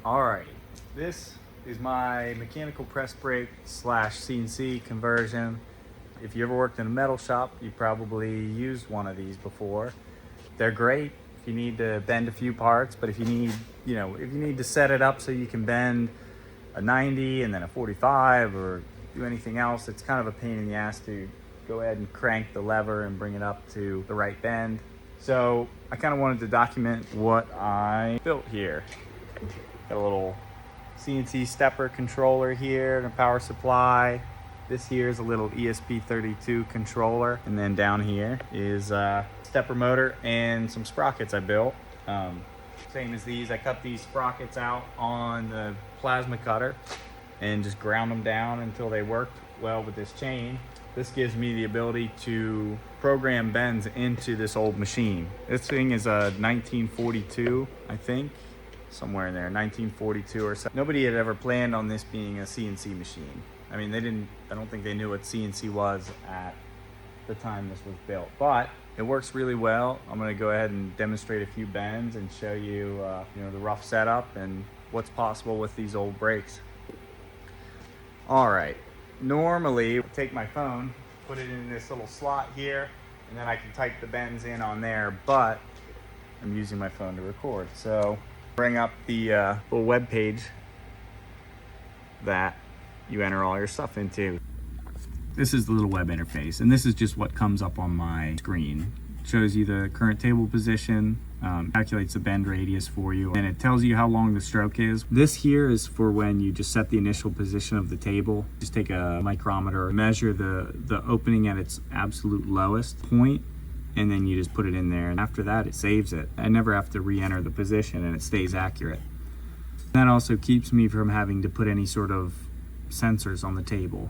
Alrighty, this is my mechanical press brake / CNC conversion. If you ever worked in a metal shop, you probably used one of these before. They're great if you need to bend a few parts, but if you need, if you need to set it up so you can bend a 90 and then a 45 or do anything else, it's kind of a pain in the ass to go ahead and crank the lever and bring it up to the right bend. So I kind of wanted to document what I built here. Got a little CNC stepper controller here and a power supply. This here is a little ESP32 controller. And then down here is a stepper motor and some sprockets I built. Same as these, I cut these sprockets out on the plasma cutter and just ground them down until they worked well with this chain. This gives me the ability to program bends into this old machine. This thing is a 1942, I think. Somewhere in there, 1942 or so. Nobody had ever planned on this being a CNC machine. I mean, I don't think they knew what CNC was at the time this was built, but it works really well. I'm gonna go ahead and demonstrate a few bends and show you, the rough setup and what's possible with these old brakes. All right, normally I take my phone, put it in this little slot here, and then I can type the bends in on there, but I'm using my phone to record. So bring up the little web page that you enter all your stuff into. This is the little web interface, and this is just what comes up on my screen. It shows you the current table position, calculates the bend radius for you, and it tells you how long the stroke is. This here is for when you just set the initial position of the table. Just take a micrometer, measure the opening at its absolute lowest point, and then you just put it in there, and after that it saves it. I never have to re-enter the position, and it stays accurate. That also keeps me from having to put any sort of sensors on the table.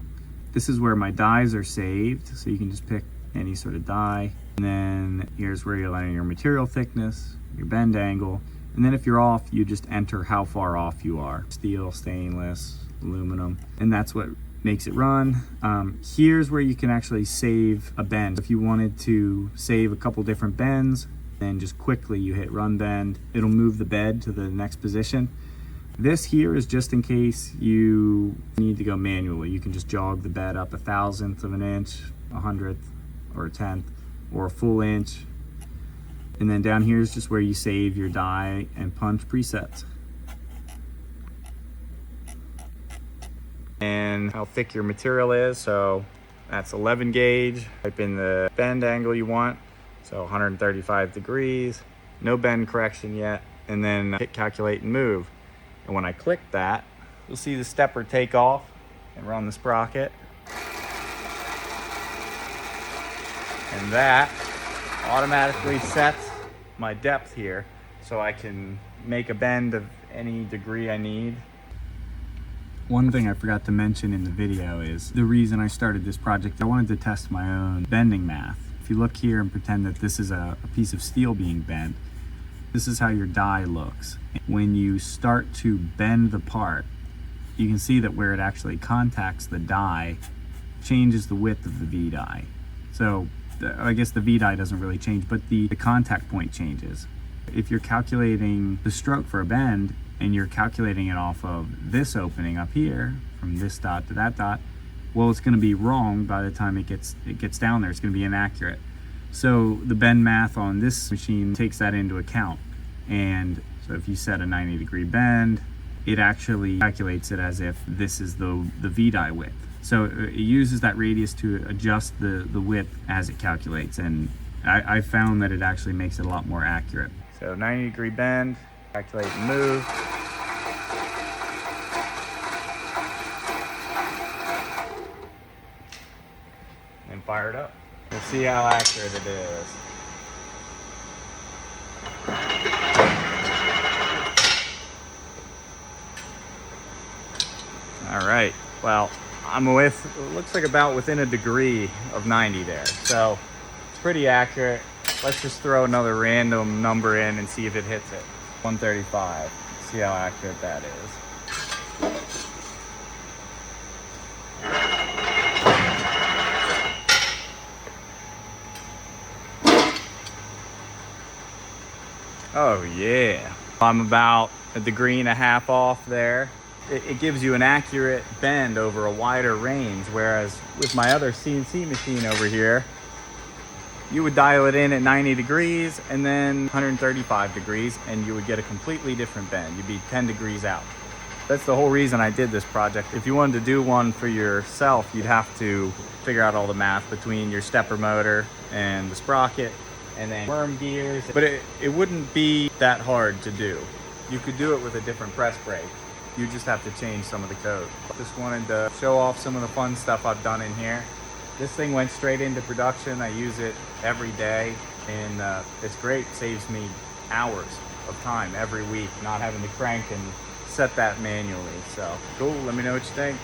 This is where my dies are saved, so you can just pick any sort of die, and then here's where you'll enter your material thickness, your bend angle, and then if you're off, you just enter how far off you are. Steel, stainless, aluminum, and that's what makes it run. Here's where you can actually save a bend. If you wanted to save a couple different bends, then just quickly you hit run bend. It'll move the bed to the next position. This here is just in case you need to go manually. You can just jog the bed up 1/1000th of an inch, 100th or 1/10th, or a full inch. And then down here is just where you save your die and punch presets. And how thick your material is. So that's 11 gauge. Type in the bend angle you want. So 135 degrees, no bend correction yet. And then hit calculate and move. And when I click that, you'll see the stepper take off and run the sprocket. And that automatically sets my depth here so I can make a bend of any degree I need. One thing I forgot to mention in the video is the reason I started this project. I wanted to test my own bending math. If you look here and pretend that this is a piece of steel being bent, this is how your die looks. When you start to bend the part, you can see that where it actually contacts the die changes the width of the V die. So I guess the V die doesn't really change, but the contact point changes. If you're calculating the stroke for a bend, and you're calculating it off of this opening up here, from this dot to that dot, well, it's gonna be wrong by the time it gets down there. It's gonna be inaccurate. So the bend math on this machine takes that into account. And so if you set a 90-degree bend, it actually calculates it as if this is the V die width. So it uses that radius to adjust the width as it calculates. And I found that it actually makes it a lot more accurate. So 90-degree bend, calculate and move. And fire it up. We'll see how accurate it is. All right, well, looks like about within a degree of 90 there. So it's pretty accurate. Let's just throw another random number in and see if it hits it. 135, see how accurate that is. Oh yeah, I'm about a degree and a half off there. It gives you an accurate bend over a wider range, whereas with my other CNC machine over here, you would dial it in at 90 degrees and then 135 degrees, and you would get a completely different bend. You'd be 10 degrees out. That's the whole reason I did this project. If you wanted to do one for yourself, you'd have to figure out all the math between your stepper motor and the sprocket and then worm gears. But it wouldn't be that hard to do. You could do it with a different press brake. You just have to change some of the code. Just wanted to show off some of the fun stuff I've done in here. This thing went straight into production. I use it every day, and it's great. Saves me hours of time every week, not having to crank and set that manually. So cool, let me know what you think.